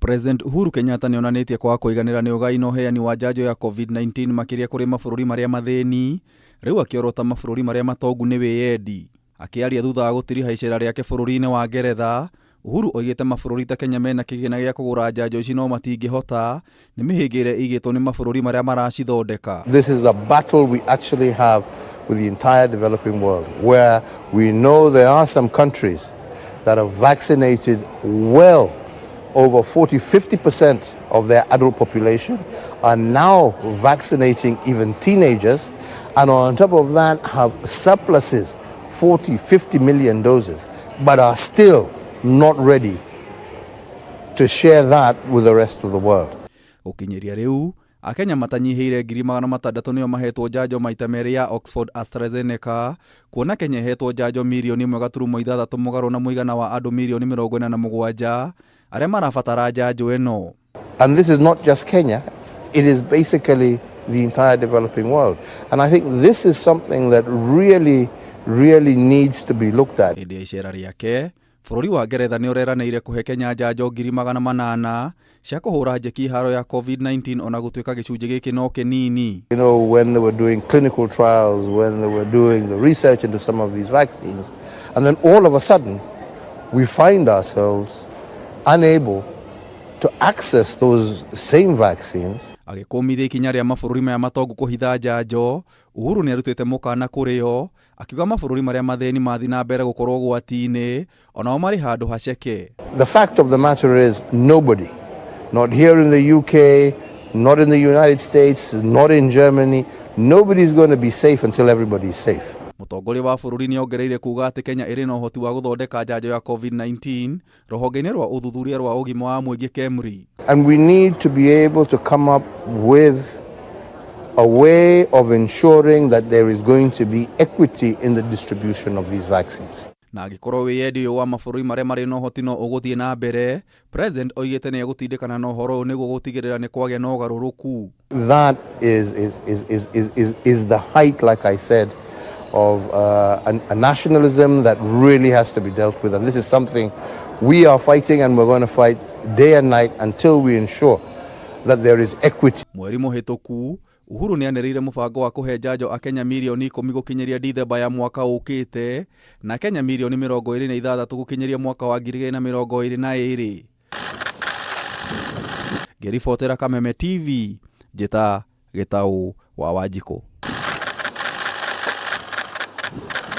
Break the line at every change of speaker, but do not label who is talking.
President Uhuru Kenyatta nionanitie kwa kuiganira ni ugai no heani wa njanjo ya COVID-19 makiria kuri mabũrũri maria mathĩni, riu akiorota mabũrũri maria matongu ni wiyendi. Akiaria thutha wa gũtiriha icera riake bũrũri-inĩ wa Ngeretha, Uhuru oigĩte mabũrũri ta Kenya mena kĩgĩna gĩa kũgũra njanjo ici no matingĩhota nĩ mĩhĩngĩre igĩtwo nĩ mabũrũri maria maracithondeka.
This is a battle we actually have with the entire developing world, where we know there are some countries that have vaccinated well over 40-50% of their adult population, are now vaccinating even teenagers, and on top of that have surpluses, 40-50 million doses, but are still not ready to share that with the rest of the world.
Ukinyiria riu Akenya matanyihiire 600,000 nio mahetwo njanjo maita meri ya Oxford AstraZeneca, kuona Kenya hetwo njanjo milioni 1.6 mugaro na muigana wa andu milioni 47 aria marabatara njanjo eno.
And this is not just Kenya, it is basically the entire developing world. And I think this is something that really needs to be looked at.
Hĩndĩ ya icera riake, bũrũri wa Ngeretha nĩ ũreranĩire kũhe Kenya njanjo 800,000 cia kũhũra njeki haro ya COVID-19 ona gũtuĩka gĩcunjĩ gĩkĩ no kĩnini.
You know, when they were doing clinical trials, when they were doing the research into some of these vaccines, and then all of a sudden we find ourselves unable to access those same vaccines.
Agĩkũmithia ikinya rĩa mabũrũri maya matongu kũhitha njanjo, Uhuru nĩ arutĩte mũkana kũrĩ o, akiuga mabũrũri marĩa mathĩni mathi na mbere gũkorwo ũgwati-inĩ, onao marĩ handũ haceke.
The fact of the matter is nobody, not here in the UK, not in the United States, not in Germany, nobody is going to be safe until everybody is safe.
Mũtongoria wa bũrũri nĩ ongereire kuuga atĩ Kenya ĩrĩ na ũhoti wa gũthondeka njanjo ya COVID-19 rũhonge-inĩ rwa ũthuthuria rwa ũgima wa mũingĩ KEMRI.
And we need to be able to come up with a way of ensuring that there is going to be equity in the distribution of these vaccines.
Na angĩkorwo wĩyendi ũyũ wa mabũrũri marĩa marĩ na ũhoti no ũgũthiĩ na mbere, President oigĩte nĩ egũtindĩkana na ũhoro ũyũ nĩguo gũtigĩrĩra nĩ kwagĩa na ũgarũrũku.
That is the height, like I said, of a nationalism that really has to be dealt with. And this is something we are fighting, and we're going to fight day and night until we ensure that there is equity.
Mweri mũhĩtũku, Uhuru nĩ anĩrĩire mũbango wa kũhe njanjo Akenya milioni 10 gũkinyĩria Dithemba ya mwaka ũkĩte, na Kenya milioni 26 gũkinyĩria mwaka wa 2022. Ngĩribotera Kameme TV, Njĩta Gĩtaũ wa Wanjikũ.